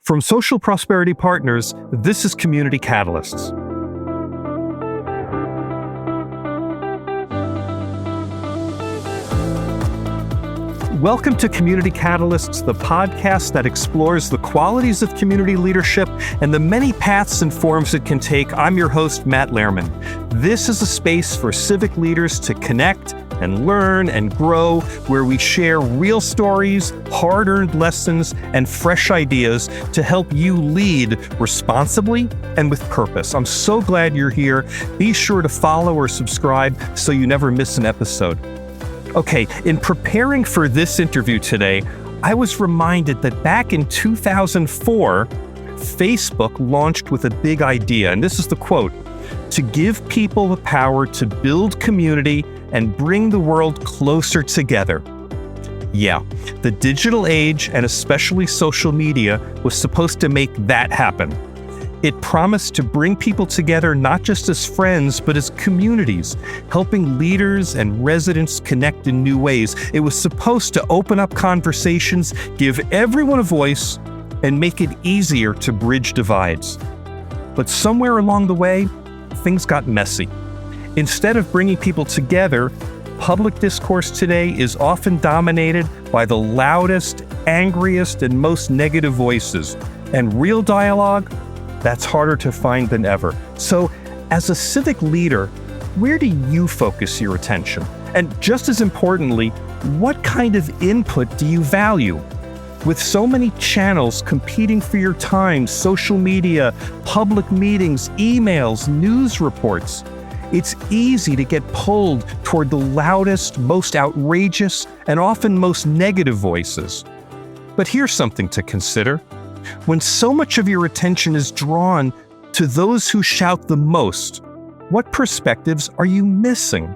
From Social Prosperity Partners, this is Community Catalysts. Welcome to Community Catalysts, the podcast that explores the qualities of community leadership and the many paths and forms it can take. I'm your host, Matt Lehrman. This is a space for civic leaders to connect and learn and grow, where we share real stories, hard-earned lessons, and fresh ideas to help you lead responsibly and with purpose. I'm so glad you're here. Be sure to follow or subscribe so you never miss an episode. Okay, in preparing for this interview today, I was reminded that back in 2004, Facebook launched with a big idea, and this is the quote: "To give people the power to build community and bring the world closer together." Yeah, the digital age, and especially social media, was supposed to make that happen. It promised to bring people together not just as friends, but as communities, helping leaders and residents connect in new ways. It was supposed to open up conversations, give everyone a voice, and make it easier to bridge divides. But somewhere along the way, things got messy. Instead of bringing people together, public discourse today is often dominated by the loudest, angriest, and most negative voices. And real dialogue, that's harder to find than ever. So, as a civic leader, where do you focus your attention? And just as importantly, what kind of input do you value? With so many channels competing for your time, social media, public meetings, emails, news reports, it's easy to get pulled toward the loudest, most outrageous, and often most negative voices. But here's something to consider. When so much of your attention is drawn to those who shout the most, what perspectives are you missing?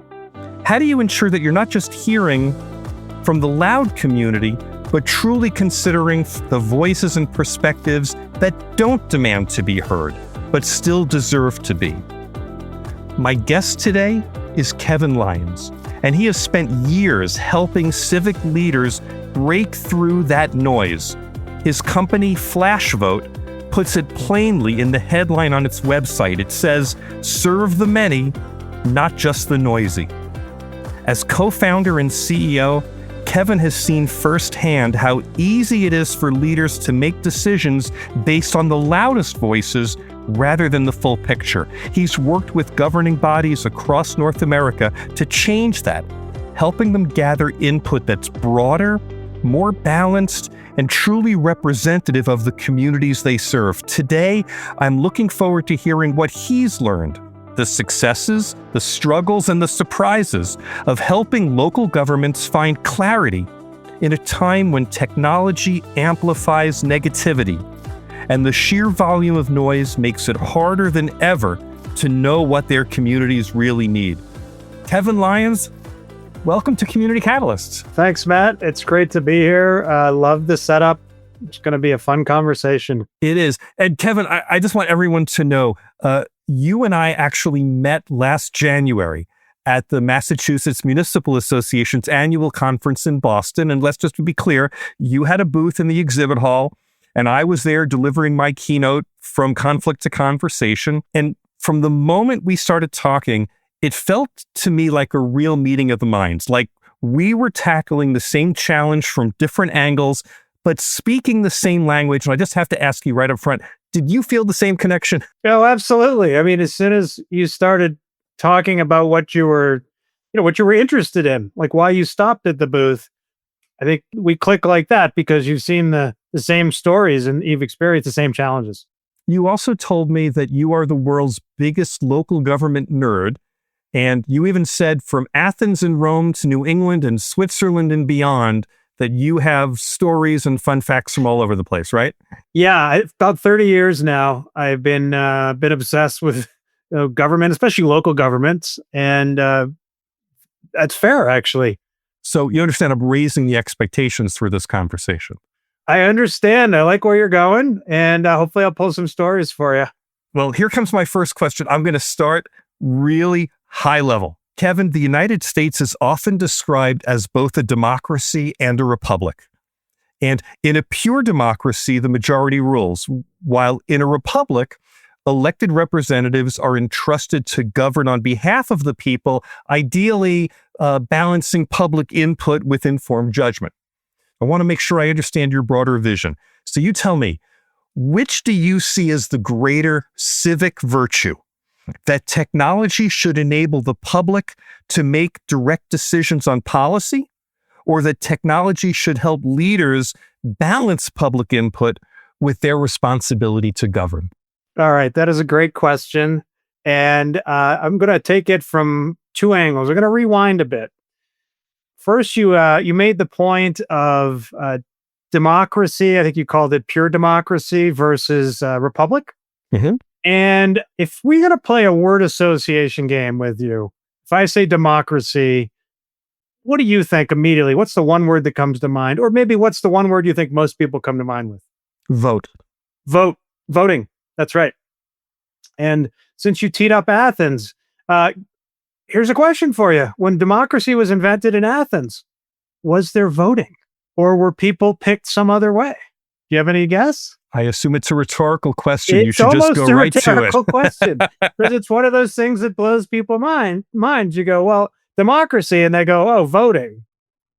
How do you ensure that you're not just hearing from the loud community, but truly considering the voices and perspectives that don't demand to be heard, but still deserve to be? My guest today is Kevin Lyons, and he has spent years helping civic leaders break through that noise. His company, FlashVote, puts it plainly in the headline on its website. It says, "Serve the many, not just the noisy." As co-founder and CEO, Kevin has seen firsthand how easy it is for leaders to make decisions based on the loudest voices rather than the full picture. He's worked with governing bodies across North America to change that, helping them gather input that's broader, more balanced, and truly representative of the communities they serve. Today, I'm looking forward to hearing what he's learned, the successes, the struggles, and the surprises of helping local governments find clarity in a time when technology amplifies negativity, and the sheer volume of noise makes it harder than ever to know what their communities really need. Kevin Lyons, welcome to Community Catalysts. Thanks, Matt. It's great to be here. I love the setup. It's going to be a fun conversation. It is. And Kevin, I just want everyone to know, you and I actually met last January at the Massachusetts Municipal Association's annual conference in Boston. And let's just be clear, you had a booth in the exhibit hall, and I was there delivering my keynote from Conflict to Conversation. And from the moment we started talking, it felt to me like a real meeting of the minds, like we were tackling the same challenge from different angles, but speaking the same language. And I just have to ask you right up front, did you feel the same connection? Oh, absolutely. I mean, as soon as you started talking about what you were interested in, like why you stopped at the booth, I think we click like that because you've seen the same stories and you've experienced the same challenges. You also told me that you are the world's biggest local government nerd. And you even said from Athens and Rome to New England and Switzerland and beyond, that you have stories and fun facts from all over the place, right? Yeah, about 30 years now, I've been obsessed with government, especially local governments. And that's fair, actually. So you understand I'm raising the expectations through this conversation. I understand. I like where you're going. And hopefully I'll pull some stories for you. Well, here comes my first question. I'm going to start really high level. Kevin, the United States is often described as both a democracy and a republic. And in a pure democracy, the majority rules, while in a republic, elected representatives are entrusted to govern on behalf of the people, ideally balancing public input with informed judgment. I want to make sure I understand your broader vision. So you tell me, which do you see as the greater civic virtue? That technology should enable the public to make direct decisions on policy, or that technology should help leaders balance public input with their responsibility to govern? All right, that is a great question. And I'm going to take it from two angles. We're going to rewind a bit. First, you made the point of democracy. I think you called it pure democracy versus republic. Mm-hmm. And if we're going to play a word association game with you, if I say democracy, what do you think immediately? What's the one word that comes to mind? Or maybe what's the one word you think most people come to mind with? Vote. Voting. That's right. And since you teed up Athens, here's a question for you. When democracy was invented in Athens, was there voting? Or were people picked some other way? Do you have any guess? I assume it's a rhetorical question. It's you should just go right to it. It's almost a rhetorical question. Because it's one of those things that blows people's minds. You go, well, democracy, and they go, oh, voting.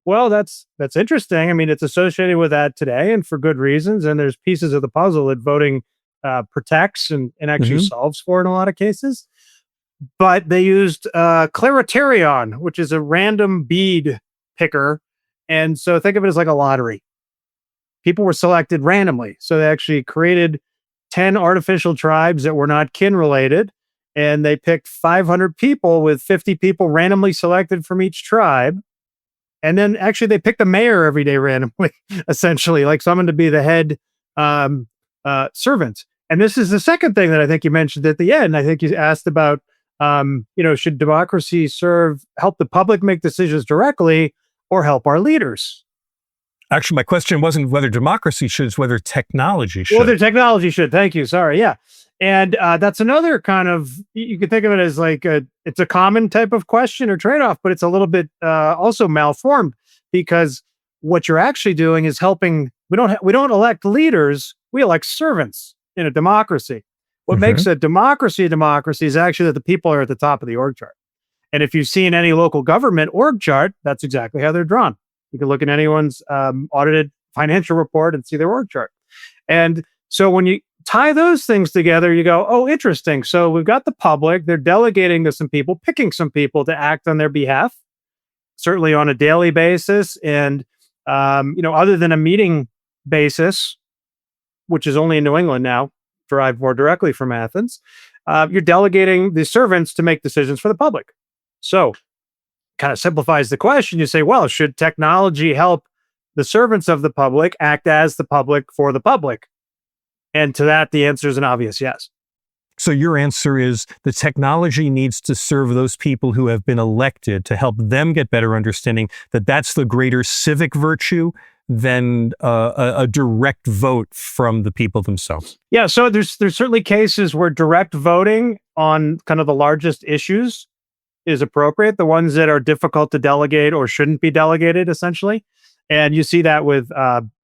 Well, that's interesting. I mean, it's associated with that today, and for good reasons. And there's pieces of the puzzle that voting protects and actually solves for in a lot of cases. But they used clariterion, which is a random bead picker. And so think of it as like a lottery. People were selected randomly. So they actually created 10 artificial tribes that were not kin related. And they picked 500 people with 50 people randomly selected from each tribe. And then actually they picked a mayor every day randomly, essentially, like someone to be the head servant. And this is the second thing that I think you mentioned at the end. I think you asked about, should democracy help the public make decisions directly or help our leaders? Actually, my question wasn't whether democracy should, it's whether technology should. Whether technology should. Thank you. Sorry. Yeah. And that's another kind of, you could think of it as like it's a common type of question or trade-off, but it's a little bit also malformed, because what you're actually doing is helping. We don't elect leaders. We elect servants in a democracy. What makes a democracy is actually that the people are at the top of the org chart. And if you've seen any local government org chart, that's exactly how they're drawn. You can look at anyone's audited financial report and see their org chart. And so when you tie those things together, you go, oh, interesting. So we've got the public, they're delegating to some people, picking some people to act on their behalf, certainly on a daily basis. And, other than a meeting basis, which is only in New England now, derived more directly from Athens, you're delegating the servants to make decisions for the public. So kind of simplifies the question. You say, well, should technology help the servants of the public act as the public for the public? And to that, the answer is an obvious yes. So your answer is the technology needs to serve those people who have been elected to help them get better understanding that that's the greater civic virtue than a direct vote from the people themselves. Yeah, so there's certainly cases where direct voting on kind of the largest issues is appropriate, the ones that are difficult to delegate or shouldn't be delegated, essentially. And you see that with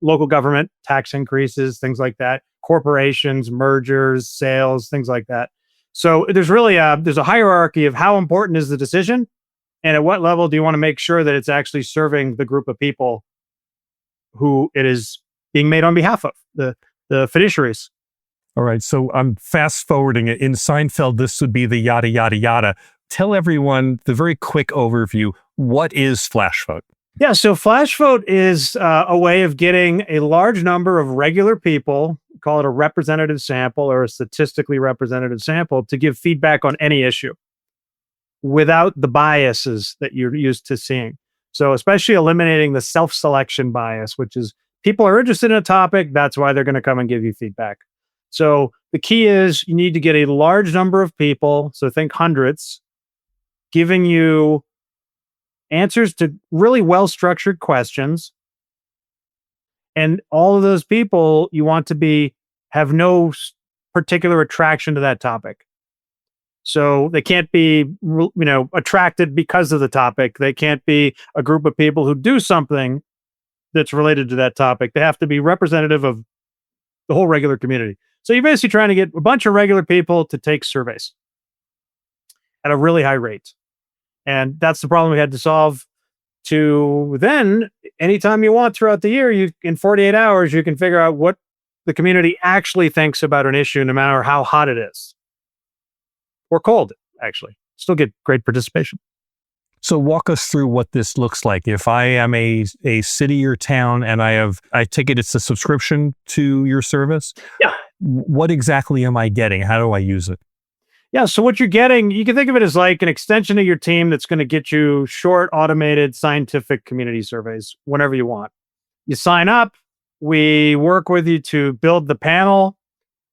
local government tax increases, things like that, corporations, mergers, sales, things like that. So there's really there's a hierarchy of how important is the decision, and at what level do you want to make sure that it's actually serving the group of people who it is being made on behalf of, the fiduciaries. All right, so I'm fast forwarding it. In Seinfeld, this would be the yada, yada, yada. Tell everyone the very quick overview. What is FlashVote? Yeah, so FlashVote is a way of getting a large number of regular people, call it a representative sample or a statistically representative sample, to give feedback on any issue without the biases that you're used to seeing. So especially eliminating the self-selection bias, which is people are interested in a topic, that's why they're going to come and give you feedback. So the key is you need to get a large number of people, so think hundreds, giving you answers to really well-structured questions. And all of those people you want to have no particular attraction to that topic. So they can't be, attracted because of the topic. They can't be a group of people who do something that's related to that topic. They have to be representative of the whole regular community. So you're basically trying to get a bunch of regular people to take surveys at a really high rate. And that's the problem we had to solve. To then, anytime you want throughout the year, you in 48 hours, you can figure out what the community actually thinks about an issue, no matter how hot it is or cold, actually. Still get great participation. So walk us through what this looks like. If I am a city or town and I take it's a subscription to your service. Yeah. What exactly am I getting? How do I use it? Yeah. So what you're getting, you can think of it as like an extension of your team that's going to get you short, automated, scientific community surveys whenever you want. You sign up. We work with you to build the panel.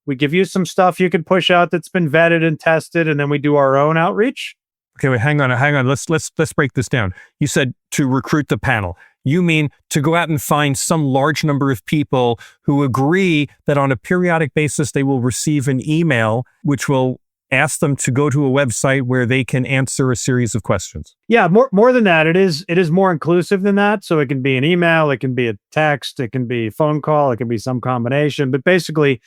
We give you some stuff you can push out that's been vetted and tested, and then we do our own outreach. Okay, wait, hang on. Let's break this down. You said to recruit the panel. You mean to go out and find some large number of people who agree that on a periodic basis they will receive an email which will ask them to go to a website where they can answer a series of questions. Yeah, more than that. It is more inclusive than that. So it can be an email, it can be a text, it can be a phone call, it can be some combination. But basically,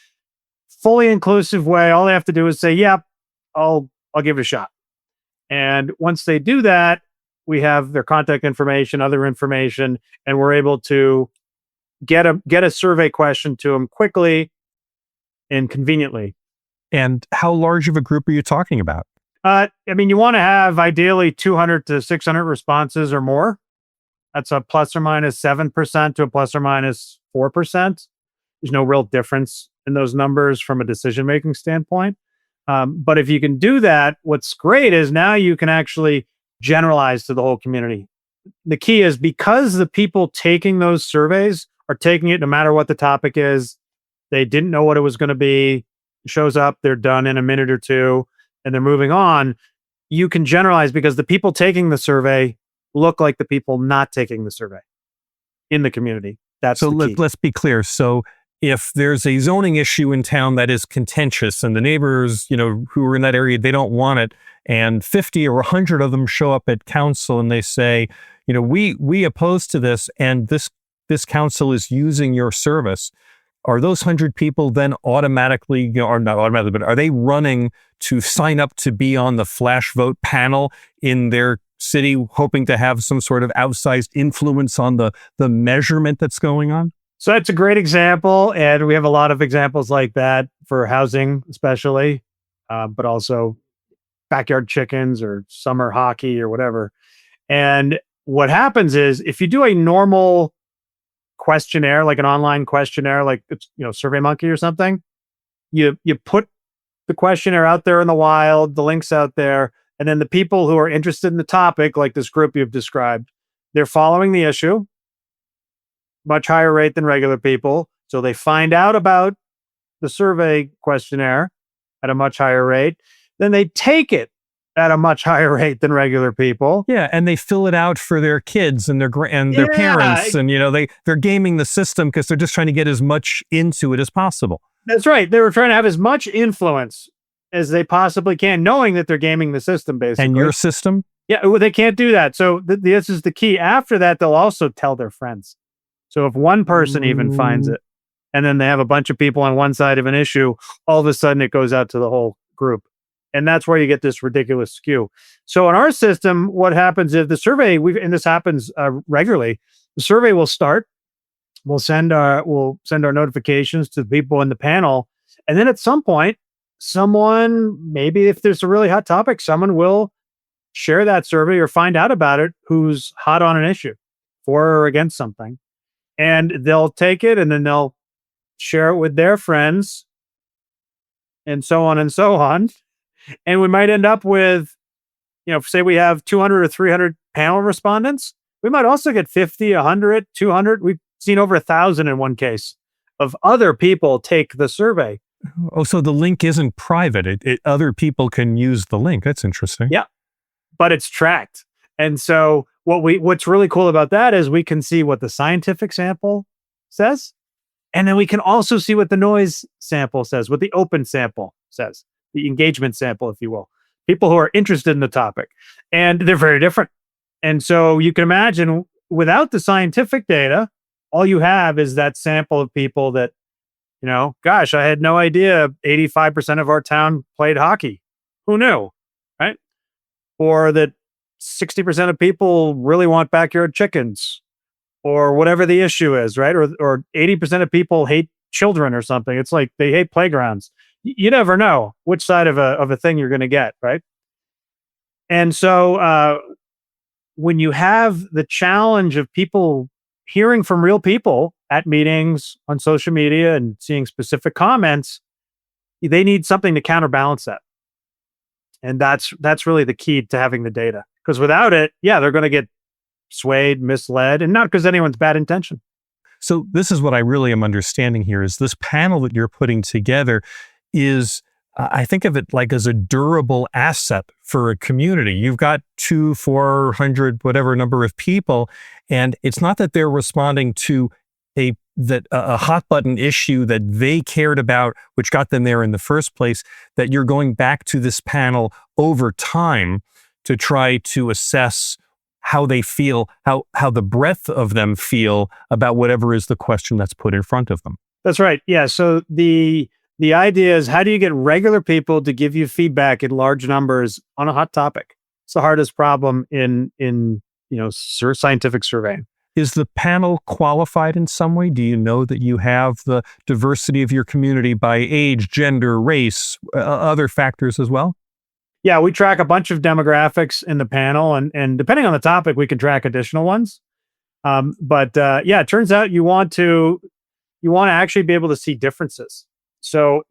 fully inclusive way. All they have to do is say, "Yep, I'll give it a shot." And once they do that, we have their contact information, other information, and we're able to get a survey question to them quickly and conveniently. And how large of a group are you talking about? I mean, you want to have ideally 200 to 600 responses or more. That's a plus or minus 7% to a plus or minus 4%. There's no real difference in those numbers from a decision-making standpoint. But if you can do that, what's great is now you can actually generalize to the whole community. The key is because the people taking those surveys are taking it no matter what the topic is. They didn't know what it was going to be. It shows up, they're done in a minute or two, and they're moving on. You can generalize because the people taking the survey look like the people not taking the survey in the community. That's so the key. Let's be clear. So if there's a zoning issue in town that is contentious and the neighbors, who are in that area, they don't want it, and 50 or 100 of them show up at council and they say, we oppose to this, and this council is using your service. Are those 100 people then automatically, or not automatically, but are they running to sign up to be on the FlashVote panel in their city, hoping to have some sort of outsized influence on the measurement that's going on? So that's a great example. And we have a lot of examples like that for housing, especially, but also backyard chickens or summer hockey or whatever. And what happens is if you do a normal questionnaire, like an online questionnaire, like it's, SurveyMonkey or something, you put the questionnaire out there in the wild, the links out there, and then the people who are interested in the topic, like this group you've described, they're following the issue, much higher rate than regular people. So they find out about the survey questionnaire at a much higher rate. Then they take it at a much higher rate than regular people. Yeah, and they fill it out for their kids and their parents, and they're gaming the system because they're just trying to get as much into it as possible. That's right. They were trying to have as much influence as they possibly can, knowing that they're gaming the system, basically. And your system? Yeah, well, they can't do that. So this is the key. After that, they'll also tell their friends. So if one person even finds it, and then they have a bunch of people on one side of an issue, all of a sudden it goes out to the whole group. And that's where you get this ridiculous skew. So in our system, what happens is the survey, and this happens regularly, the survey will start. We'll send our notifications to the people in the panel. And then at some point, someone, maybe if there's a really hot topic, someone will share that survey or find out about it who's hot on an issue for or against something. And they'll take it and then they'll share it with their friends and so on and so on. And we might end up with, say we have 200 or 300 panel respondents. We might also get 50, 100, 200. We've seen over 1,000 in one case of other people take the survey. Oh, so the link isn't private. Other people can use the link. That's interesting. Yeah, but it's tracked. And so what's really cool about that is we can see what the scientific sample says. And then we can also see what the noise sample says, what the open sample says, the engagement sample, if you will, people who are interested in the topic. And they're very different. And so you can imagine without the scientific data, all you have is that sample of people that, gosh, I had no idea 85% of our town played hockey. Who knew? Right? Or that 60% of people really want backyard chickens, or whatever the issue is, right? Or 80% of people hate children or something. It's like they hate playgrounds. You never know which side of a thing you're going to get, right? And so when you have the challenge of people hearing from real people at meetings, on social media, and seeing specific comments, they need something to counterbalance that. And that's really the key to having the data. Because without it, they're going to get swayed, misled, and not because anyone's bad intention. So this is what I really am understanding here is this panel that you're putting together is, I think of it like as a durable asset for a community. You've got 200, 400, whatever number of people, and it's not that they're responding to a hot button issue that they cared about, which got them there in the first place, that you're going back to this panel over time to try to assess how they feel, how the breadth of them feel about whatever is the question that's put in front of them. That's right. Yeah. So the idea is, how do you get regular people to give you feedback in large numbers on a hot topic? It's the hardest problem in scientific surveying. Is the panel qualified in some way? Do you know that you have the diversity of your community by age, gender, race, other factors as well? Yeah, we track a bunch of demographics in the panel, and depending on the topic, we can track additional ones. But it turns out you want to actually be able to see differences. So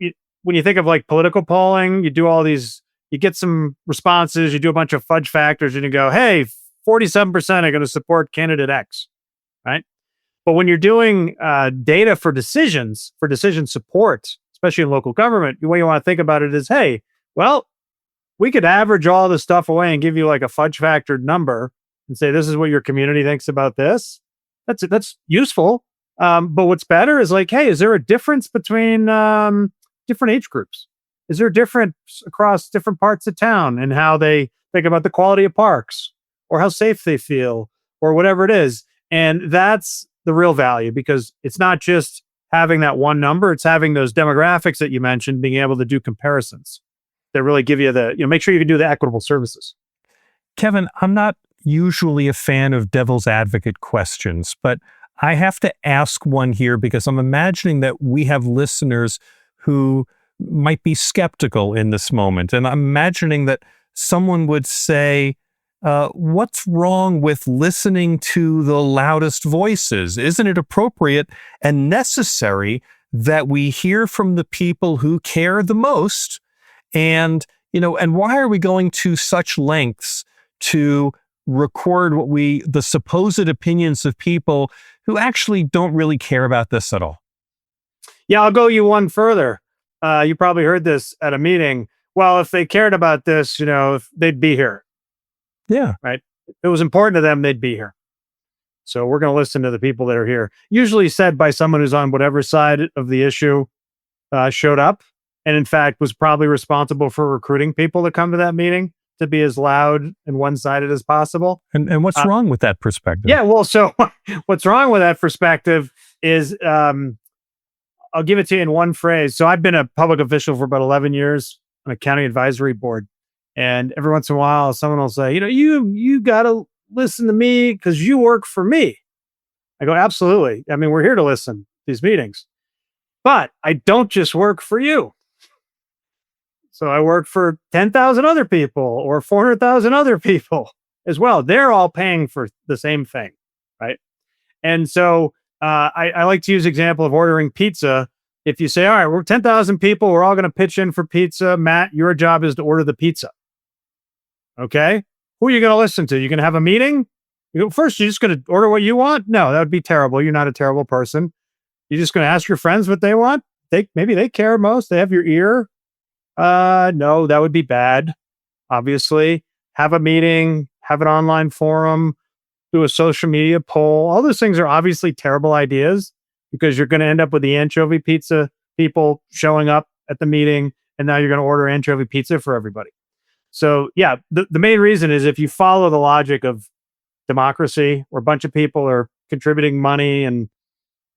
when you think of like political polling, you do all these, you get some responses, you do a bunch of fudge factors, and you go, hey, 47% are going to support candidate X, right? But when you're doing data for decision support, especially in local government, the way you want to think about it is, hey, well, we could average all this stuff away and give you like a fudge factored number and say, this is what your community thinks about this. That's useful. But what's better is like, hey, is there a difference between different age groups? Is there a difference across different parts of town and how they think about the quality of parks or how safe they feel or whatever it is? And that's the real value, because it's not just having that one number, it's having those demographics that you mentioned, being able to do comparisons that really give you make sure you can do the equitable services. Kevin, I'm not usually a fan of devil's advocate questions, but I have to ask one here because I'm imagining that we have listeners who might be skeptical in this moment. And I'm imagining that someone would say, what's wrong with listening to the loudest voices? Isn't it appropriate and necessary that we hear from the people who care the most? And why are we going to such lengths to record the supposed opinions of people who actually don't really care about this at all? Yeah, I'll go you one further. You probably heard this at a meeting. Well, if they cared about this, if they'd be here. Yeah. Right. If it was important to them, they'd be here. So we're going to listen to the people that are here. Usually said by someone who's on whatever side of the issue showed up. And in fact, was probably responsible for recruiting people to come to that meeting to be as loud and one-sided as possible. And what's wrong with that perspective? Yeah, well, so what's wrong with that perspective is, I'll give it to you in one phrase. So I've been a public official for about 11 years on a county advisory board. And every once in a while, someone will say, you got to listen to me because you work for me. I go, absolutely. I mean, we're here to listen to these meetings. But I don't just work for you. So I work for 10,000 other people or 400,000 other people as well. They're all paying for the same thing, right? And so I like to use the example of ordering pizza. If you say, all right, we're 10,000 people, we're all going to pitch in for pizza. Matt, your job is to order the pizza. Okay? Who are you going to listen to? You're going to have a meeting? First, you're just going to order what you want? No, that would be terrible. You're not a terrible person. You're just going to ask your friends what they want? Maybe they care most. They have your ear. No, that would be bad. Obviously, have a meeting, have an online forum, do a social media poll. All those things are obviously terrible ideas because you're going to end up with the anchovy pizza people showing up at the meeting, and now you're going to order anchovy pizza for everybody. So yeah, the main reason is if you follow the logic of democracy, where a bunch of people are contributing money and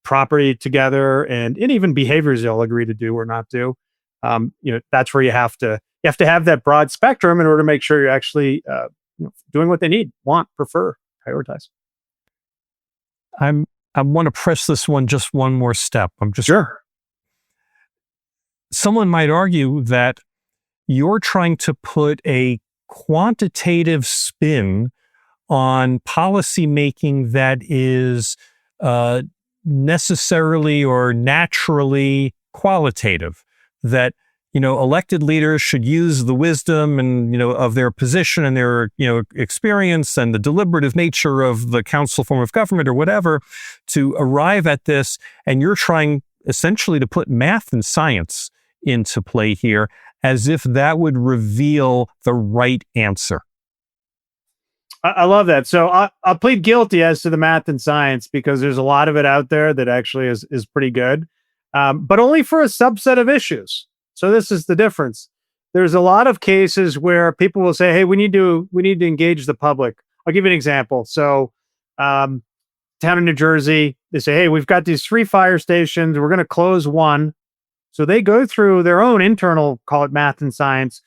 property together, and even behaviors they'll agree to do or not do. That's where you have to have that broad spectrum in order to make sure you're actually doing what they need, want, prefer, prioritize. I want to press this one just one more step. Sure. Someone might argue that you're trying to put a quantitative spin on policy making that is necessarily or naturally qualitative, that elected leaders should use the wisdom and of their position and their experience and the deliberative nature of the council form of government or whatever to arrive at this, and you're trying essentially to put math and science into play here as if that would reveal the right answer. I love that. So I'll plead guilty as to the math and science, because there's a lot of it out there that actually is pretty good, but only for a subset of issues. So this is the difference. There's a lot of cases where people will say, "Hey, we need to engage the public." I'll give you an example. So, town in New Jersey, they say, "Hey, we've got these 3 fire stations. We're going to close one." So they go through their own internal, call it math and science,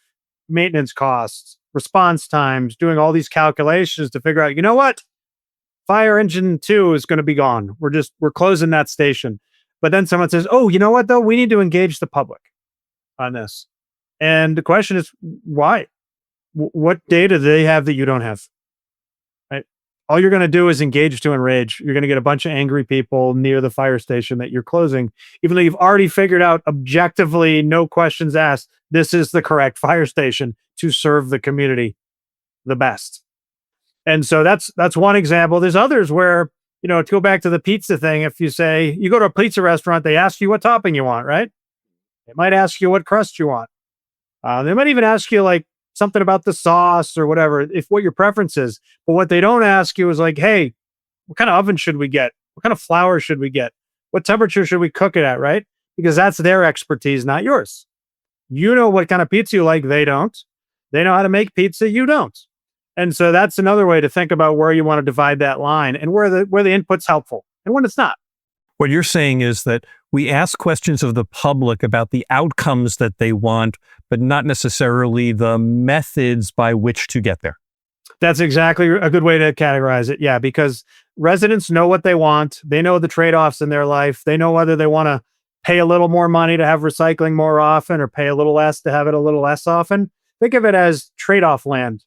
maintenance costs, response times, doing all these calculations to figure out, what? Fire engine 2 is going to be gone. We're closing that station. But then someone says, "Oh, you know what though? We need to engage the public on this." And the question is, why? What data do they have that you don't have? Right? All you're going to do is engage to enrage. You're going to get a bunch of angry people near the fire station that you're closing, even though you've already figured out objectively, no questions asked, this is the correct fire station to serve the community the best. And so that's one example. There's others where, to go back to the pizza thing, if you say, you go to a pizza restaurant, they ask you what topping you want, right? They might ask you what crust you want. They might even ask you like something about the sauce or whatever, if what your preference is. But what they don't ask you is like, "Hey, what kind of oven should we get? What kind of flour should we get? What temperature should we cook it at?" Right? Because that's their expertise, not yours. You know what kind of pizza you like. They don't. They know how to make pizza. You don't. And so that's another way to think about where you want to divide that line and where the input's helpful and when it's not. What you're saying is that we ask questions of the public about the outcomes that they want, but not necessarily the methods by which to get there. That's exactly a good way to categorize it. Yeah, because residents know what they want. They know the trade-offs in their life. They know whether they want to pay a little more money to have recycling more often or pay a little less to have it a little less often. Think of it as trade-off land.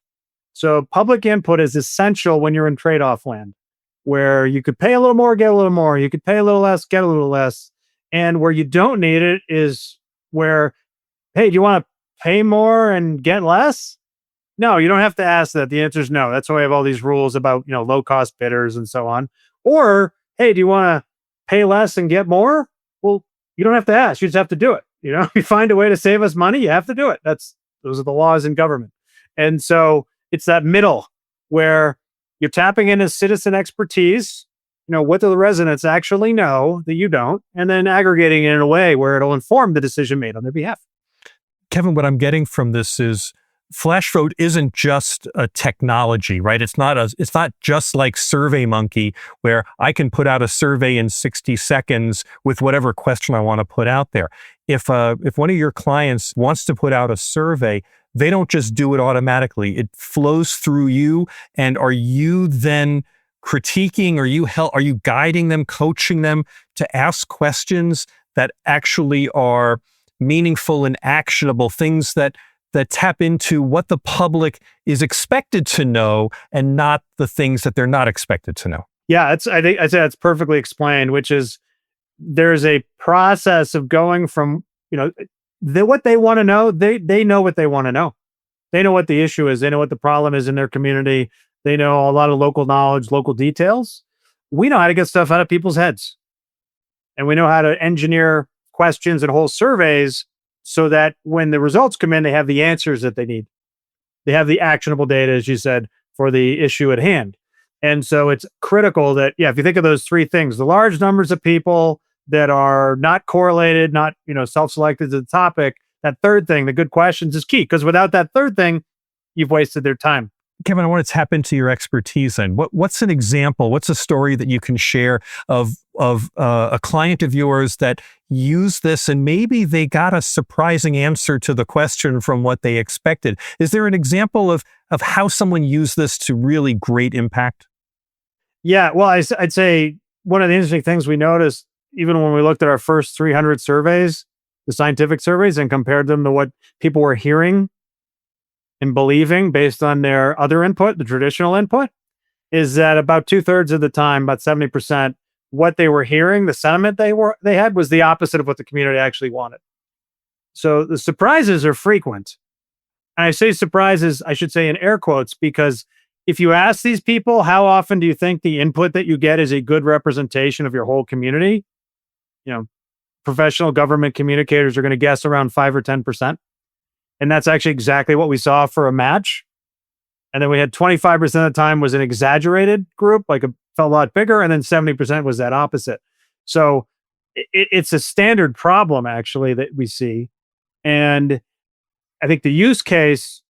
So public input is essential when you're in trade-off land, where you could pay a little more, get a little more. You could pay a little less, get a little less. And where you don't need it is where, "Hey, do you want to pay more and get less?" No, you don't have to ask that. The answer is no. That's why we have all these rules about, low cost bidders and so on. Or, "Hey, do you want to pay less and get more?" Well, you don't have to ask. You just have to do it. If you find a way to save us money, you have to do it. Those are the laws in government. And so it's that middle where you're tapping into citizen expertise. What do the residents actually know that you don't? And then aggregating it in a way where it'll inform the decision made on their behalf. Kevin, what I'm getting from this is FlashVote isn't just a technology, right? It's not just like SurveyMonkey, where I can put out a survey in 60 seconds with whatever question I want to put out there. If one of your clients wants to put out a survey, they don't just do it automatically. It flows through you. And are you then critiquing? Are you guiding them, coaching them to ask questions that actually are meaningful and actionable, things that tap into what the public is expected to know and not the things that they're not expected to know? Yeah, I think I'd say that's perfectly explained, which is there's a process of going from, what they want to know. They know what they want to know. They know what the issue is. They know what the problem is in their community. They know a lot of local knowledge, local details. We know how to get stuff out of people's heads. And we know how to engineer questions and whole surveys so that when the results come in, they have the answers that they need. They have the actionable data, as you said, for the issue at hand. And so it's critical that, if you think of those 3 things, the large numbers of people that are not correlated, not, self-selected to the topic, that third thing, the good questions, is key. Because without that third thing, you've wasted their time. Kevin, I want to tap into your expertise then. What's an example? What's a story that you can share of of a client of yours that used this and maybe they got a surprising answer to the question from what they expected? Is there an example of how someone used this to really great impact? Yeah, well, I'd say one of the interesting things we noticed, even when we looked at our first 300 surveys, the scientific surveys, and compared them to what people were hearing and believing based on their other input, the traditional input, is that about 2/3 of the time, about 70%, what they were hearing, the sentiment they had was the opposite of what the community actually wanted. So the surprises are frequent. And I say surprises, I should say in air quotes, because if you ask these people, how often do you think the input that you get is a good representation of your whole community? You know, professional government communicators are going to guess around 5 or 10%. And that's actually exactly what we saw for a match. And then we had 25% of the time was an exaggerated group, like it felt a lot bigger. And then 70% was that opposite. So it's a standard problem actually that we see. And I think the use case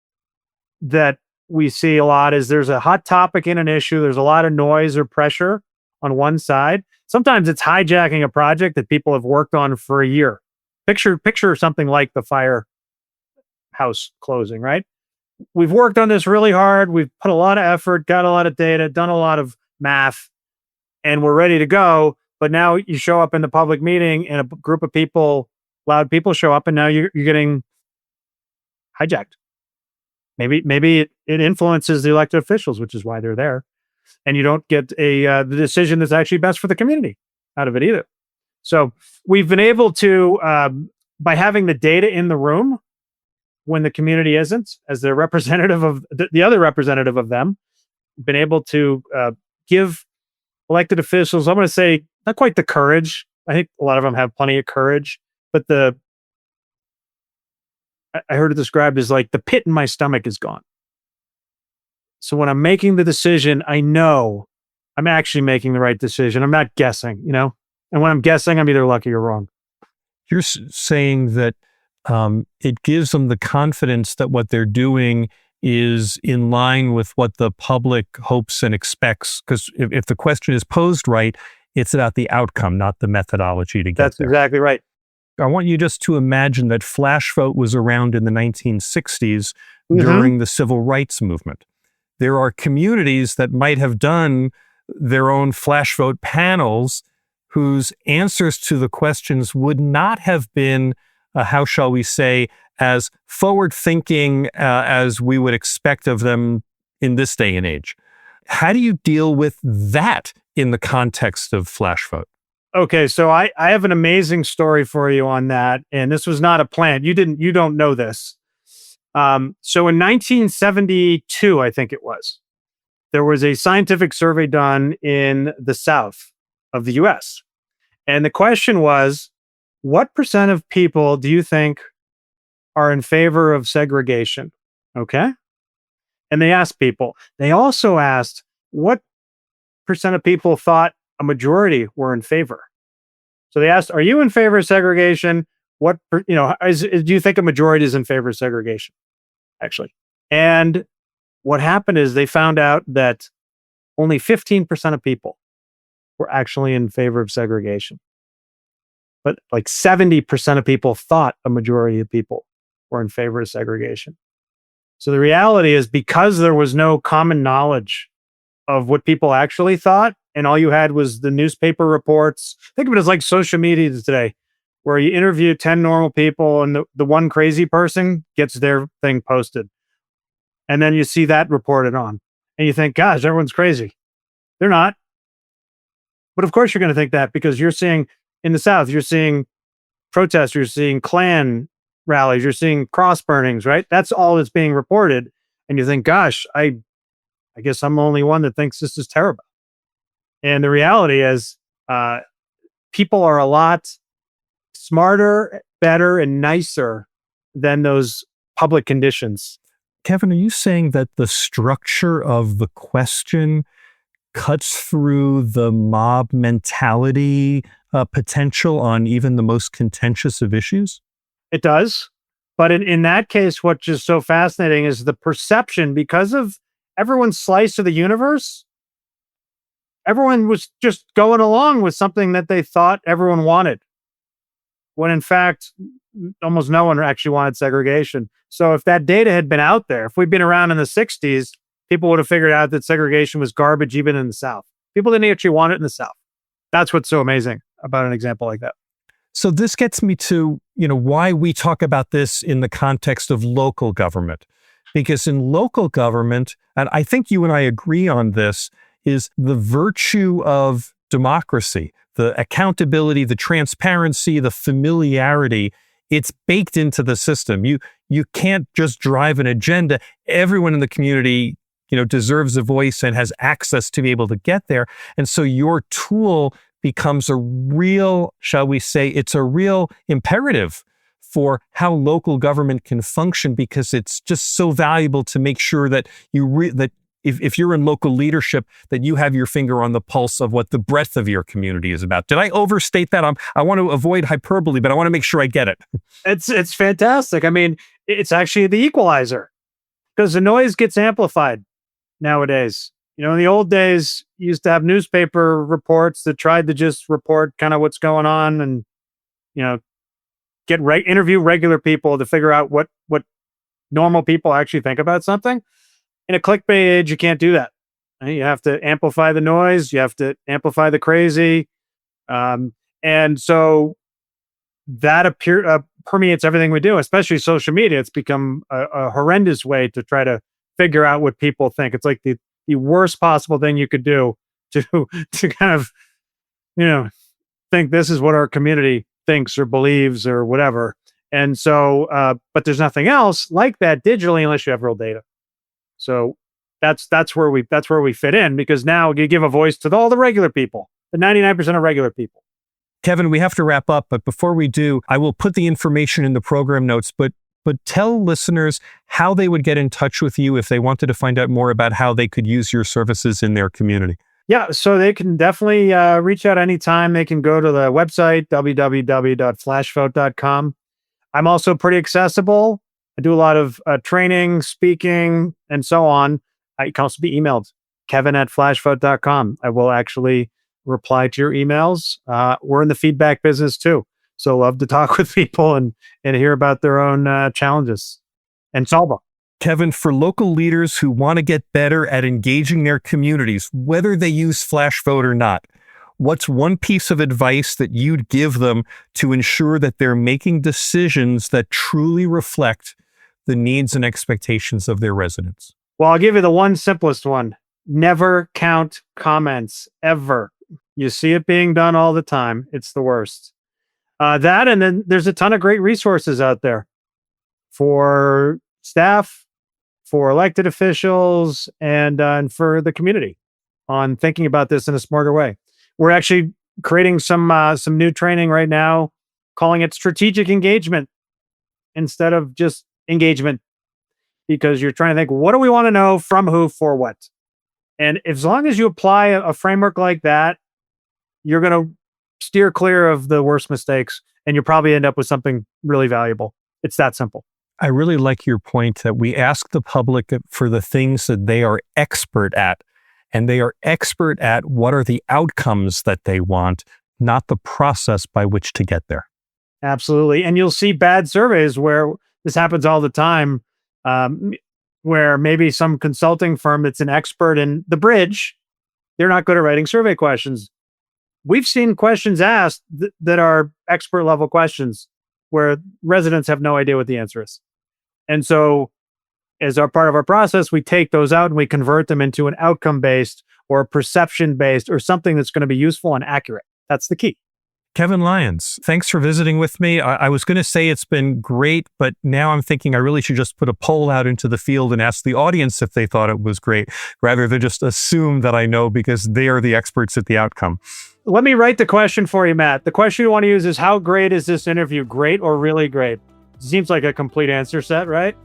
that we see a lot is there's a hot topic in an issue. There's a lot of noise or pressure on one side. Sometimes it's hijacking a project that people have worked on for a year. Picture something like the firehouse closing, right? We've worked on this really hard. We've put a lot of effort, got a lot of data, done a lot of math, and we're ready to go. But now you show up in the public meeting and a group of people, loud people show up, and now you're getting hijacked. Maybe it influences the elected officials, which is why they're there. And you don't get the decision that's actually best for the community out of it either. So we've been able to, by having the data in the room when the community isn't, as the representative of the other representative of them, been able to give elected officials, I'm going to say, not quite the courage. I think a lot of them have plenty of courage, but I heard it described as like the pit in my stomach is gone. So when I'm making the decision, I know I'm actually making the right decision. I'm not guessing, and when I'm guessing, I'm either lucky or wrong. You're saying that it gives them the confidence that what they're doing is in line with what the public hopes and expects. Because if the question is posed right, it's about the outcome, not the methodology to get That's there. Exactly right. I want you just to imagine that FlashVote was around in the 1960s Mm-hmm. during the civil rights movement. There are communities that might have done their own FlashVote panels whose answers to the questions would not have been, how shall we say, as forward-thinking as we would expect of them in this day and age. How do you deal with that in the context of FlashVote? Okay, so I have an amazing story for you on that, and this was not a plan. You don't know this. So in 1972, I think it was, there was a scientific survey done in the South of the US. And the question was, what percent of people do you think are in favor of segregation? Okay. And they asked people. They also asked what percent of people thought a majority were in favor. So they asked, are you in favor of segregation? Do you think a majority is in favor of segregation? Actually. And what happened is they found out that only 15% of people were actually in favor of segregation. But like 70% of people thought a majority of people were in favor of segregation. So the reality is, because there was no common knowledge of what people actually thought, and all you had was the newspaper reports. Think of it as like social media today, where you interview 10 normal people and the one crazy person gets their thing posted. And then you see that reported on. And you think, gosh, everyone's crazy. They're not. But of course you're going to think that, because you're seeing in the South, you're seeing protests, you're seeing Klan rallies, you're seeing cross burnings, right? That's all that's being reported. And you think, gosh, I guess I'm the only one that thinks this is terrible. And the reality is, people are a lot smarter, better, and nicer than those public conditions. Kevin, are you saying that the structure of the question cuts through the mob mentality potential on even the most contentious of issues? It does. But in that case, what's just so fascinating is the perception, because of everyone's slice of the universe, everyone was just going along with something that they thought everyone wanted, when in fact, almost no one actually wanted segregation. So if that data had been out there, if we'd been around in the 60s, people would have figured out that segregation was garbage even in the South. People didn't actually want it in the South. That's what's so amazing about an example like that. So this gets me to, why we talk about this in the context of local government. Because in local government, and I think you and I agree on this, is the virtue of democracy, the accountability, the transparency, the familiarity. It's baked into the system. You can't just drive an agenda. Everyone in the community, deserves a voice and has access to be able to get there. And so your tool becomes a real, shall we say, it's a real imperative for how local government can function, because it's just so valuable to make sure that that if you're in local leadership, that you have your finger on the pulse of what the breadth of your community is about. Did I overstate that? I want to avoid hyperbole, but I want to make sure I get it. It's fantastic. I mean, it's actually the equalizer, because the noise gets amplified nowadays. In the old days, you used to have newspaper reports that tried to just report kind of what's going on and, interview regular people to figure out what normal people actually think about something. In a clickbait age, you can't do that. You have to amplify the noise. You have to amplify the crazy. And so that permeates everything we do, especially social media. It's become a horrendous way to try to figure out what people think. It's like the worst possible thing you could do to kind of, think this is what our community thinks or believes or whatever. And so, but there's nothing else like that digitally unless you have real data. So that's where we fit in, because now you give a voice to all the regular people, the 99% of regular people. Kevin, we have to wrap up, but before we do, I will put the information in the program notes, but tell listeners how they would get in touch with you if they wanted to find out more about how they could use your services in their community. Yeah, so they can definitely reach out anytime. They can go to the website, www.flashvote.com. I'm also pretty accessible. I do a lot of training, speaking, and so on. You can also be emailed, kevin@flashvote.com. I will actually reply to your emails. We're in the feedback business too. So love to talk with people and hear about their own challenges and solve them. Kevin, for local leaders who want to get better at engaging their communities, whether they use FlashVote or not, what's one piece of advice that you'd give them to ensure that they're making decisions that truly reflect the needs and expectations of their residents? Well, I'll give you the one simplest one. Never count comments, ever. You see it being done all the time. It's the worst. That, and then there's a ton of great resources out there for staff, for elected officials, and for the community on thinking about this in a smarter way. We're actually creating some new training right now, calling it strategic engagement instead of just engagement, because you're trying to think, what do we want to know from who for what? And as long as you apply a framework like that, you're going to steer clear of the worst mistakes, and you'll probably end up with something really valuable. It's that simple. I really like your point that we ask the public for the things that they are expert at, and they are expert at what are the outcomes that they want, not the process by which to get there. Absolutely. And you'll see bad surveys where this happens all the time, where maybe some consulting firm that's an expert in the bridge, they're not good at writing survey questions. We've seen questions asked that are expert level questions where residents have no idea what the answer is. And so as our part of our process, we take those out and we convert them into an outcome-based or a perception-based or something that's going to be useful and accurate. That's the key. Kevin Lyons, thanks for visiting with me. I was going to say it's been great, but now I'm thinking I really should just put a poll out into the field and ask the audience if they thought it was great, rather than just assume that I know because they are the experts at the outcome. Let me write the question for you, Matt. The question you want to use is, how great is this interview? Great or really great? Seems like a complete answer set, right?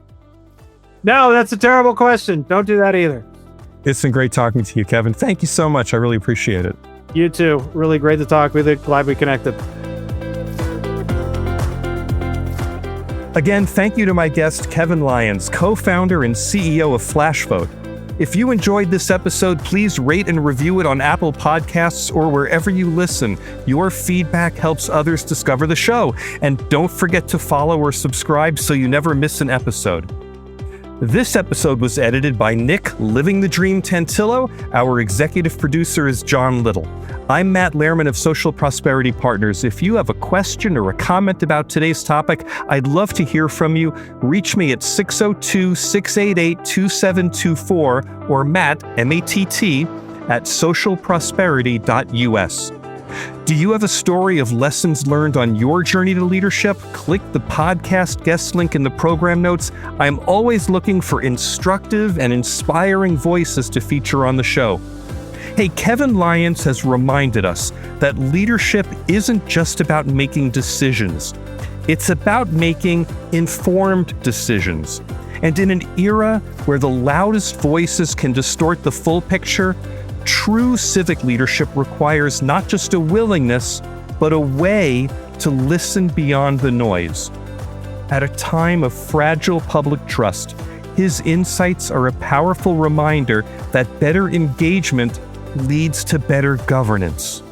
No, that's a terrible question. Don't do that either. It's been great talking to you, Kevin. Thank you so much. I really appreciate it. You too. Really great to talk with you. Glad we connected. Again, thank you to my guest, Kevin Lyons, co-founder and CEO of FlashVote. If you enjoyed this episode, please rate and review it on Apple Podcasts or wherever you listen. Your feedback helps others discover the show. And don't forget to follow or subscribe so you never miss an episode. This episode was edited by Nick Living the Dream Tantillo. Our executive producer is John Little. I'm Matt Lehrman of Social Prosperity Partners. If you have a question or a comment about today's topic, I'd love to hear from you. Reach me at 602-688-2724 or Matt, M-A-T-T, at socialprosperity.us. Do you have a story of lessons learned on your journey to leadership? Click the podcast guest link in the program notes. I'm always looking for instructive and inspiring voices to feature on the show. Hey, Kevin Lyons has reminded us that leadership isn't just about making decisions. It's about making informed decisions. And in an era where the loudest voices can distort the full picture, true civic leadership requires not just a willingness, but a way to listen beyond the noise. At a time of fragile public trust, his insights are a powerful reminder that better engagement leads to better governance,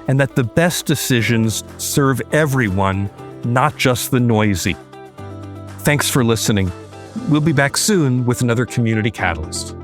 and that the best decisions serve everyone, not just the noisy. Thanks for listening. We'll be back soon with another Community Catalyst.